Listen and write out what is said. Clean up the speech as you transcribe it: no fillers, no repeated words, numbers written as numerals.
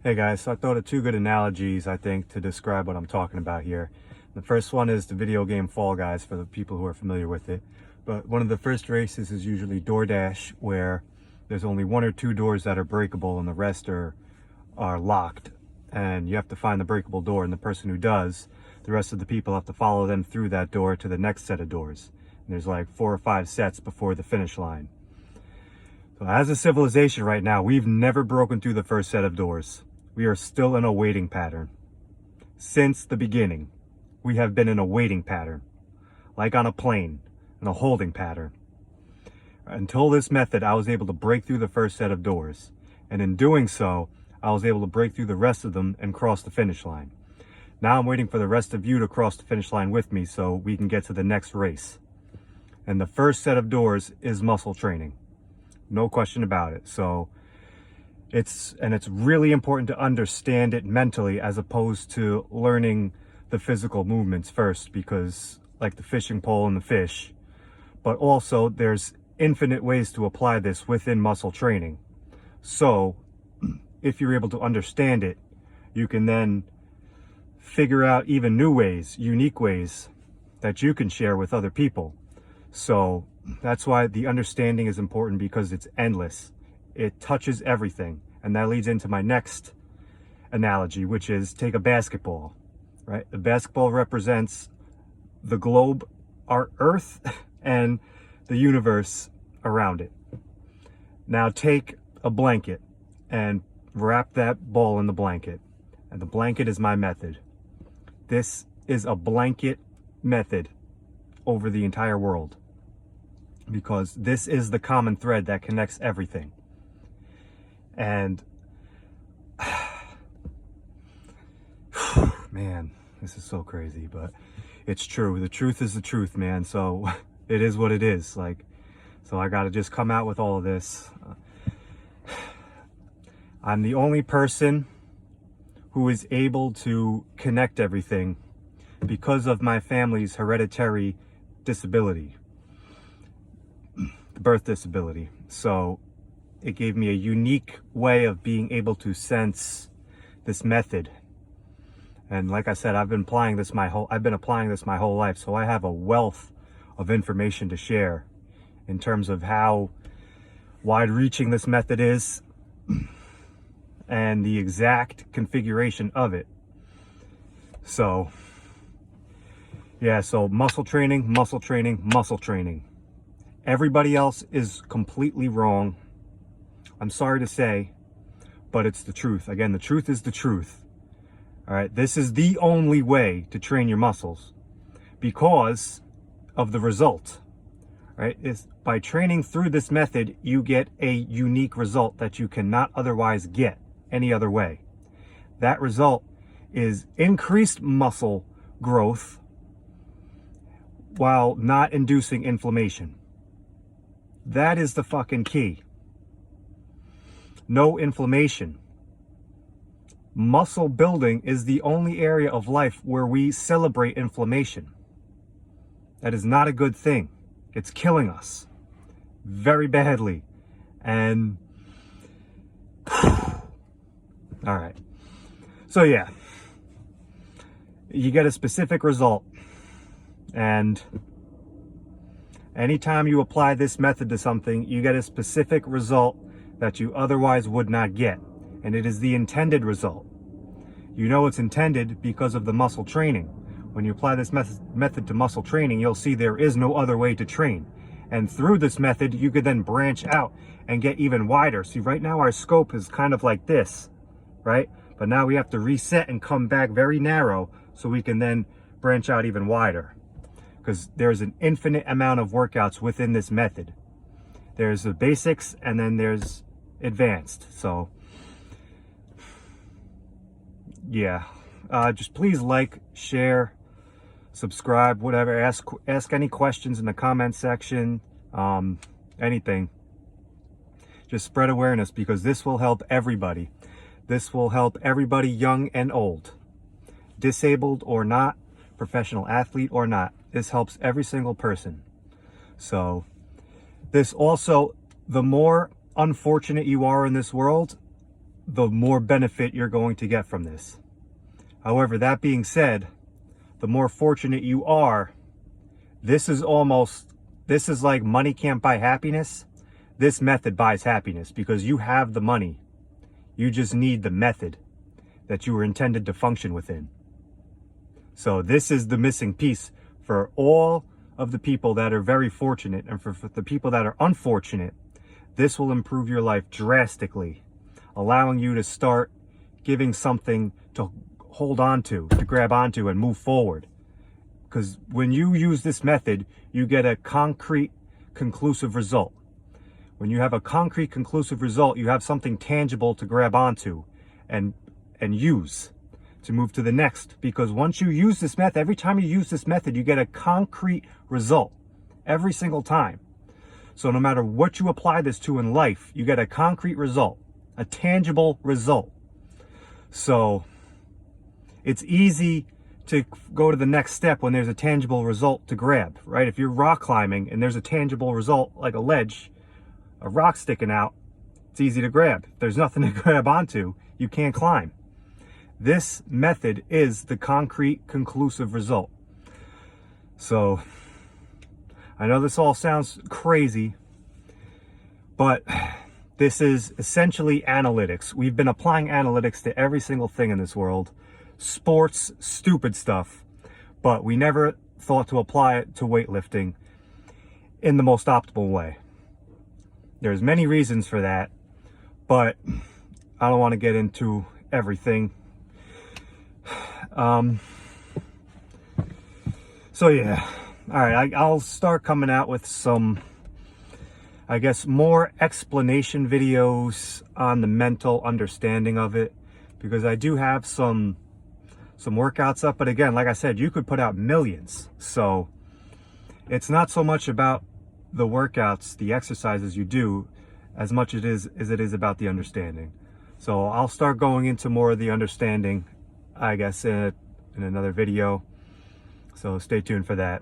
Hey guys, so I thought of two good analogies, I think, to describe what I'm talking about here. The first one is the video game Fall Guys, for the people who are familiar with it. But one of the first races is usually DoorDash, where there's only one or two doors that are breakable and the rest are locked. And you have to find the breakable door, and the person who does, the rest of the people have to follow them through that door to the next set of doors. And there's like 4 or 5 sets before the finish line. So as a civilization right now, we've never broken through the first set of doors. We are still in a waiting pattern. Since the beginning, we have been in a waiting pattern, like on a plane, in a holding pattern. Until this method, I was able to break through the first set of doors. And in doing so, I was able to break through the rest of them and cross the finish line. Now I'm waiting for the rest of you to cross the finish line with me so we can get to the next race. And the first set of doors is muscle training. No question about it. So it's really important to understand it mentally as opposed to learning the physical movements first, because like the fishing pole and the fish, but also there's infinite ways to apply this within muscle training. So if you're able to understand it, you can then figure out even new ways, unique ways that you can share with other people. So that's why the understanding is important, because it's endless. It touches everything. And that leads into my next analogy, which is take a basketball, right? The basketball represents the globe, our Earth, and the universe around it. Now take a blanket and wrap that ball in the blanket. And the blanket is my method. This is a blanket method over the entire world, because this is the common thread that connects everything. And man, this is so crazy, but it's true. The truth is the truth, man. So it is what it is. So I got to just come out with all of this. I'm the only person who is able to connect everything because of my family's hereditary disability, the birth disability. So it gave me a unique way of being able to sense this method. And like I said, I've been applying this my whole life. So I have a wealth of information to share in terms of how wide-reaching this method is and the exact configuration of it. So yeah, so muscle training, muscle training, muscle training. Everybody else is completely wrong. I'm sorry to say, but it's the truth. Again, the truth is the truth. All right, this is the only way to train your muscles because of the result. Right? Is by training through this method, you get a unique result that you cannot otherwise get any other way. That result is increased muscle growth while not inducing inflammation. That is the fucking key. No inflammation. Muscle building is the only area of life where we celebrate inflammation. That is not a good thing. It's killing us very badly. And all right. So yeah, you get a specific result. And anytime you apply this method to something, you get a specific result that you otherwise would not get. And it is the intended result. You know it's intended because of the muscle training. When you apply this method to muscle training, you'll see there is no other way to train. And through this method, you could then branch out and get even wider. See, right now our scope is kind of like this, right? But now we have to reset and come back very narrow so we can then branch out even wider. Because there's an infinite amount of workouts within this method. There's the basics and then there's advanced. So yeah, just please like, share, subscribe, whatever. Ask any questions in the comment section, anything. Just spread awareness, because this will help everybody. This will help everybody, young and old, disabled or not, professional athlete or not. This helps every single person. So this also, the more unfortunate you are in this world, the more benefit you're going to get from this. However, that being said, the more fortunate you are, this is like money can't buy happiness. This method buys happiness because you have the money. You just need the method that you were intended to function within. So this is the missing piece for all of the people that are very fortunate, and for the people that are unfortunate, this will improve your life drastically, allowing you to start giving something to hold on to grab onto and move forward. Because when you use this method, you get a concrete, conclusive result. When you have a concrete, conclusive result, you have something tangible to grab onto and use to move to the next. Because once you use this method, every time you use this method, you get a concrete result every single time. So no matter what you apply this to in life, you get a concrete result, a tangible result. So it's easy to go to the next step when there's a tangible result to grab, right? If you're rock climbing and there's a tangible result like a ledge, a rock sticking out, it's easy to grab. If there's nothing to grab onto, you can't climb. This method is the concrete, conclusive result. So I know this all sounds crazy, but this is essentially analytics. We've been applying analytics to every single thing in this world. Sports, stupid stuff, but we never thought to apply it to weightlifting in the most optimal way. There's many reasons for that, but I don't want to get into everything. So yeah, all right, I'll start coming out with some, I guess, more explanation videos on the mental understanding of it, because I do have some workouts up, but again, like I said, you could put out millions. So it's not so much about the workouts, the exercises you do, as much as it is about the understanding. So I'll start going into more of the understanding, I guess, in another video. So stay tuned for that.